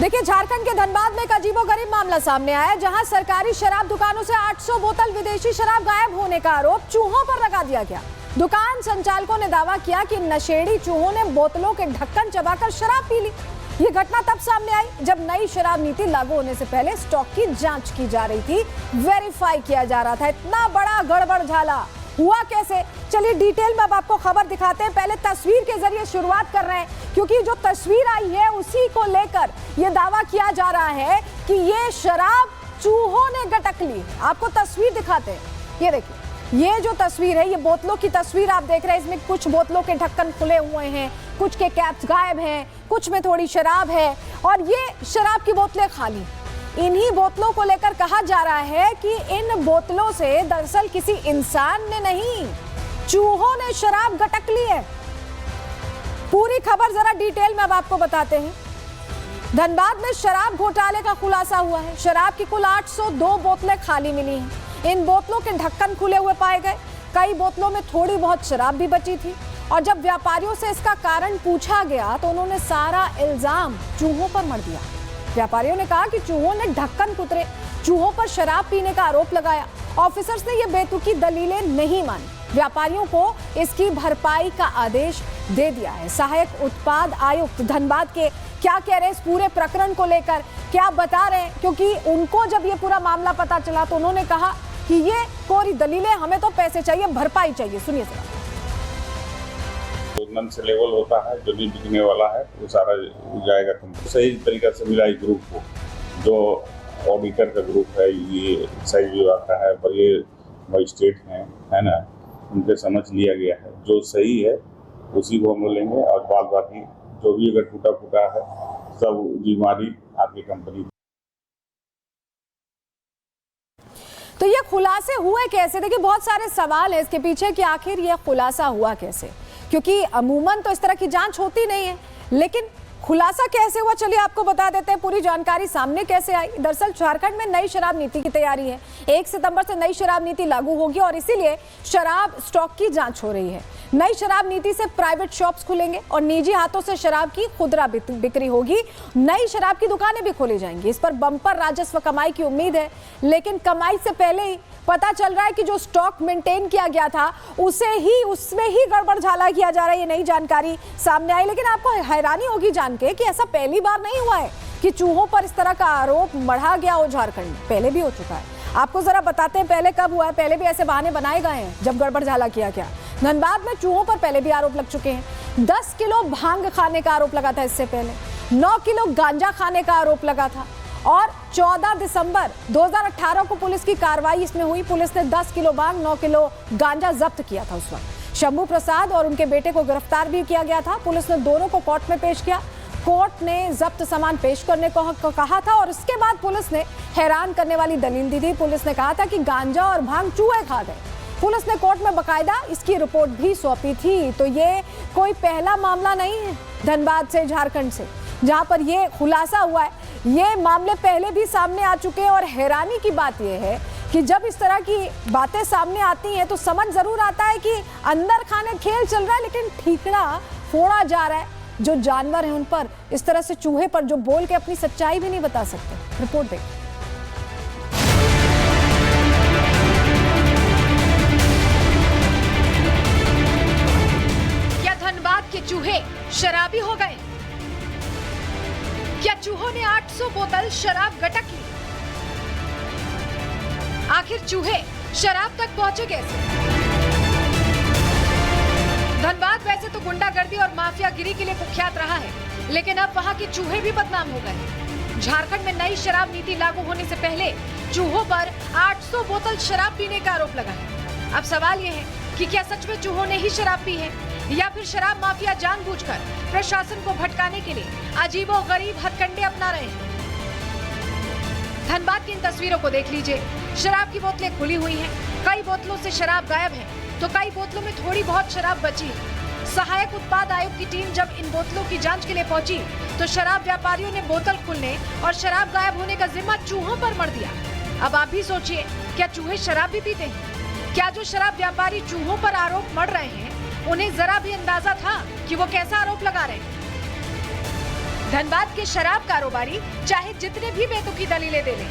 देखिए, झारखंड के धनबाद में एक अजीबोगरीब मामला सामने आया है, जहां सरकारी शराब दुकानों से 800 बोतल विदेशी शराब गायब होने का आरोप चूहों पर लगा दिया गया। दुकान संचालकों ने दावा किया कि नशेड़ी चूहों ने बोतलों के ढक्कन चबाकर शराब पी ली। ये घटना तब सामने आई जब नई शराब नीति लागू होने से पहले स्टॉक की जांच की जा रही थी, वेरीफाई किया जा रहा था। इतना बड़ा गड़बड़ झाला हुआ कैसे? चलिए डिटेल में अब आपको खबर दिखाते हैं। पहले तस्वीर के जरिए शुरुआत कर रहे हैं, क्योंकि जो तस्वीर आई है उसी को लेकर ये दावा किया जा रहा है कि ये शराब चूहों ने गटक ली। आपको तस्वीर दिखाते हैं, ये देखिए, ये जो तस्वीर है, ये बोतलों की तस्वीर आप देख रहे हैं। इसमें कुछ बोतलों के ढक्कन खुले हुए हैं, कुछ के कैप्स गायब हैं, कुछ में थोड़ी शराब है और ये शराब की बोतलें खाली। इन्हीं बोतलों को लेकर कहा जा रहा है कि इन बोतलों से दरअसल किसी इंसान ने नहीं, चूहों ने शराब गटक ली है। पूरी खबर जरा डिटेल में अब आपको बताते हैं। धनबाद में शराब घोटाले का खुलासा हुआ है। शराब की कुल 802 बोतलें खाली मिली हैं। इन बोतलों के ढक्कन खुले हुए पाए गए। कई बोतलों में थोड़ी बहुत शराब भी बची थी और जब व्यापारियों से इसका कारण पूछा गया तो उन्होंने सारा इल्जाम चूहों पर मढ़ दिया। व्यापारियों ने कहा कि चूहों ने ढक्कन कुतरे, चूहों पर शराब पीने का आरोप लगाया। ऑफिसर्स ने ये बेतुकी दलीलें नहीं मानी। व्यापारियों को इसकी भरपाई का आदेश दे दिया है। सहायक उत्पाद आयुक्त धनबाद के क्या कह रहे हैं इस पूरे प्रकरण को लेकर, क्या बता रहे हैं, क्योंकि उनको जब ये पूरा मामला पता चला तो उन्होंने कहा कि ये कोरी दलीलें, हमें तो पैसे चाहिए, भरपाई चाहिए। सुनिए जरा। नन से लेवल होता है, जो नहीं बिकने वाला है वो सारा जाएगा। सही तरीका से मिला इस ग्रुप को, जो ऑडिटर का ग्रुप है, ये एक्साइज विभाग का है, बड़े मजिस्ट्रेट हैं, है ना, उनके समझ लिया गया है। जो सही है उसी को हम लेंगे और बाद बाकी जो भी अगर टूटा फूटा है सब जिम्मेदारी आपकी कंपनी। तो ये खुलासे हुए कैसे? देखिए, बहुत सारे सवाल है इसके पीछे कि आखिर ये खुलासा हुआ कैसे, क्योंकि अमूमन तो इस तरह की जांच होती नहीं है, लेकिन खुलासा कैसे हुआ चलिए आपको बता देते हैं। पूरी जानकारी सामने कैसे आई। दरअसल झारखंड में नई शराब नीति की तैयारी है। 1 सितंबर से नई शराब नीति लागू होगी और इसीलिए शराब स्टॉक की जांच हो रही है। नई शराब नीति से प्राइवेट शॉप्स खुलेंगे और निजी हाथों से शराब की खुदरा बिक्री होगी। नई शराब की दुकानें भी खोली जाएंगी। इस पर बम्पर राजस्व कमाई की उम्मीद है, लेकिन कमाई से पहले ही पता चल रहा है कि जो स्टॉक मेंटेन किया गया था उसमें ही गड़बड़ झाला किया जा रहा है। ये नई जानकारी सामने आई, लेकिन आपको हैरानी होगी जान के कि ऐसा पहली बार नहीं हुआ है कि चूहों पर इस तरह का आरोप मढ़ा गया हो। झारखंड में पहले भी हो चुका है। आपको जरा बताते हैं पहले कब हुआ है। पहले भी ऐसे बहाने बनाए गए हैं जब गड़बड़ झाला किया गया। धनबाद में चूहों पर पहले भी आरोप लग चुके हैं। 10 किलो भांग खाने का आरोप लगा था इससे पहले, 9 किलो गांजा खाने का आरोप लगा था और 14 दिसंबर 2018 को पुलिस की कार्रवाई इसमें हुई। पुलिस ने 10 किलो भांग, 9 किलो गांजा जब्त किया था। उस वक्त शंभू प्रसाद और उनके बेटे को गिरफ्तार भी किया गया था। पुलिस ने दोनों को कोर्ट में पेश किया। कोर्ट ने जब्त सामान पेश करने को कहा था और इसके बाद पुलिस ने हैरान करने वाली दलील दी थी। पुलिस ने कहा था कि गांजा और भांग चूहे खा गए। पुलिस ने कोर्ट में बकायदा इसकी रिपोर्ट भी सौंपी थी। तो ये कोई पहला मामला नहीं है धनबाद से, झारखंड से, जहां पर ये खुलासा हुआ है। ये मामले पहले भी सामने आ चुके हैं और हैरानी की बात यह है कि जब इस तरह की बातें सामने आती हैं तो समझ जरूर आता है कि अंदर खाने खेल चल रहा है, लेकिन ठीकरा फोड़ा जा रहा है। जो जानवर हैं उन पर, इस तरह से चूहे पर जो बोल के अपनी सच्चाई भी नहीं बता सकते। रिपोर्ट देखिए। क्या धनबाद के चूहे शराबी हो गए? क्या चूहों ने 800 बोतल शराब गटक ली? आखिर चूहे शराब तक पहुंचे कैसे? धनबाद वैसे तो गुंडागर्दी और माफियागिरी के लिए कुख्यात रहा है, लेकिन अब वहां के चूहे भी बदनाम हो गए। झारखंड में नई शराब नीति लागू होने से पहले चूहों पर 800 बोतल शराब पीने का आरोप लगा है। अब सवाल यह है कि क्या सच में चूहों ने ही शराब पी है या फिर शराब माफिया जानबूझकर प्रशासन को भटकाने के लिए अजीबोगरीब हथकंडे अपना रहे हैं। धनबाद की इन तस्वीरों को देख लीजिए। शराब की बोतलें खुली हुई हैं, कई बोतलों से शराब गायब है तो कई बोतलों में थोड़ी बहुत शराब बची है। सहायक उत्पाद आयुक्त की टीम जब इन बोतलों की जांच के लिए पहुंची तो शराब व्यापारियों ने बोतल खुलने और शराब गायब होने का जिम्मा चूहों पर मढ़ दिया। अब आप भी सोचिए, क्या चूहे शराब भी पीते हैं? क्या जो शराब व्यापारी चूहों पर आरोप मढ़ रहे हैं उन्हें जरा भी अंदाजा था कि वो कैसा आरोप लगा रहे हैं? धनबाद के शराब कारोबारी चाहे जितने भी बेतुकी दलीलें दे लें,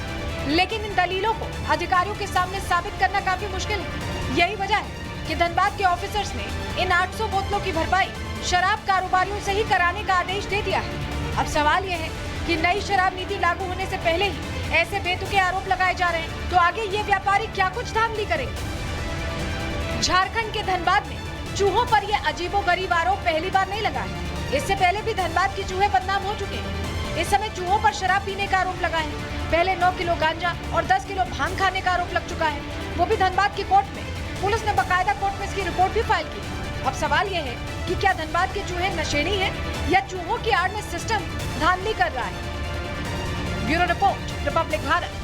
लेकिन इन दलीलों को अधिकारियों के सामने साबित करना काफी मुश्किल है। यही वजह है कि धनबाद के ऑफिसर्स ने इन 800 बोतलों की भरपाई शराब कारोबारियों से ही कराने का आदेश दे दिया है। अब सवाल यह है कि नई शराब नीति लागू होने से पहले ही ऐसे बेतुके आरोप लगाए जा रहे हैं, तो आगे ये व्यापारी क्या कुछ धांधली करेंगे। झारखंड के धनबाद में चूहों पर यह अजीबोगरीब आरोप पहली बार नहीं लगा है। इससे पहले भी धनबाद के चूहे बदनाम हो चुके हैं। इस समय चूहों पर शराब पीने का आरोप लगा है। पहले 9 किलो गांजा और 10 किलो भांग खाने का आरोप लग चुका है, वो भी धनबाद की कोर्ट में। पुलिस ने बकायदा कोर्ट में इसकी रिपोर्ट भी फाइल की। अब सवाल यह है कि क्या धनबाद के चूहे नशेड़ी हैं या चूहों की आड़ में सिस्टम धांधली कर रहा है। Bureau report, Republic Bharat.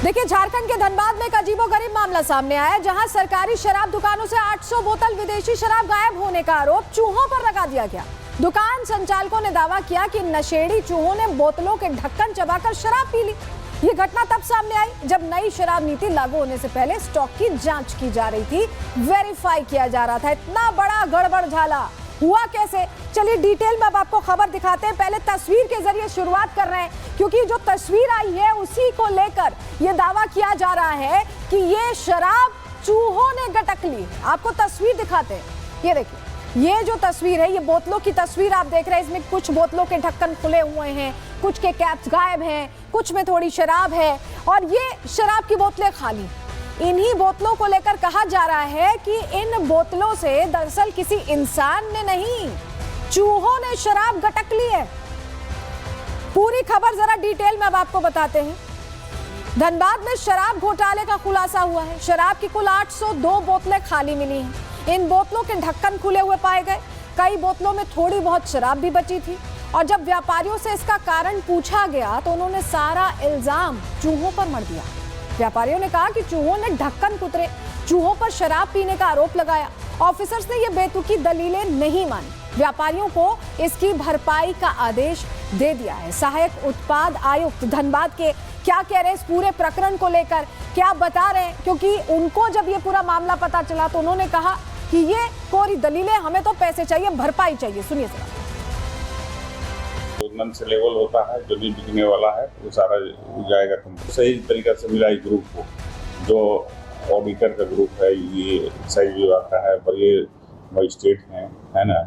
देखिए, झारखंड के धनबाद में एक अजीबोगरीब मामला सामने आया है, जहां सरकारी शराब दुकानों से 800 बोतल विदेशी शराब गायब होने का आरोप चूहों पर लगा दिया गया। दुकान संचालकों ने दावा किया कि नशेड़ी चूहों ने बोतलों के ढक्कन चबाकर शराब पी ली। ये घटना तब सामने आई जब नई शराब नीति लागू होने से पहले स्टॉक की जांच की जा रही थी, वेरीफाई किया जा रहा था। इतना बड़ा गड़बड़ झाला हुआ कैसे? चलिए डिटेल में अब आपको खबर दिखाते हैं। पहले तस्वीर के जरिए शुरुआत कर रहे हैं, क्योंकि जो तस्वीर आई है उसी को लेकर ये दावा किया जा रहा है कि ये शराब चूहों ने गटक ली। आपको तस्वीर दिखाते हैं, ये देखिए, ये जो तस्वीर है, ये बोतलों की तस्वीर आप देख रहे हैं। इसमें कुछ बोतलों के ढक्कन खुले हुए हैं, कुछ के कैप्स गायब हैं, कुछ में थोड़ी शराब है और ये शराब की बोतलें खाली। इन्हीं बोतलों को लेकर कहा जा रहा है कि इन बोतलों से दरअसल किसी इंसान ने नहीं, चूहों ने शराब गटक ली है। पूरी खबर जरा डिटेल में अब आपको बताते हैं। धनबाद में शराब घोटाले का खुलासा हुआ है। शराब की कुल 802 बोतलें खाली मिली हैं। इन बोतलों के ढक्कन खुले हुए पाए गए। कई बोतलों में थोड़ी बहुत शराब भी बची थी और जब व्यापारियों से इसका कारण पूछा गया तो उन्होंने सारा इल्जाम चूहों पर मढ़ दिया। व्यापारियों ने कहा कि चूहों ने ढक्कन कुतरे, चूहों पर शराब पीने का आरोप लगाया। ऑफिसर्स ने ये बेतुकी दलीलें नहीं मानी। व्यापारियों को इसकी भरपाई का आदेश दे दिया है। सहायक उत्पाद आयुक्त धनबाद के क्या कह रहे हैं इस पूरे प्रकरण को लेकर, क्या बता रहे हैं, क्योंकि उनको जब ये पूरा मामला पता चला तो उन्होंने कहा कि ये कोरी दलीलें, हमें तो पैसे चाहिए, भरपाई चाहिए। सुनिए जरा। नन से लेवल होता है, जो नहीं बिकने वाला है वो सारा जाएगा कंपनी। सही तरीका से मिला ग्रुप को, जो ऑडिटर का ग्रुप है, ये एक्साइज विभाग का है, बड़े मजिस्ट्रेट हैं, है ना,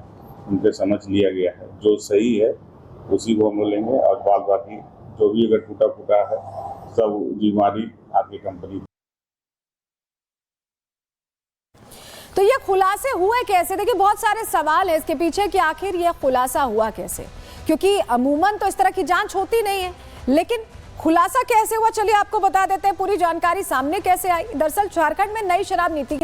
उनके समझ लिया गया है। जो सही है उसी को हम लेंगे और बाद बाकी जो भी अगर टूटा फूटा है सब जिम्मेदारी आपकी कंपनी। तो ये खुलासे हुए कैसे? देखिए, बहुत सारे सवाल है इसके पीछे कि आखिर ये खुलासा हुआ कैसे, क्योंकि अमूमन तो इस तरह की जांच होती नहीं है, लेकिन खुलासा कैसे हुआ चलिए आपको बता देते हैं। पूरी जानकारी सामने कैसे आई। दरअसल झारखंड में नई शराब नीति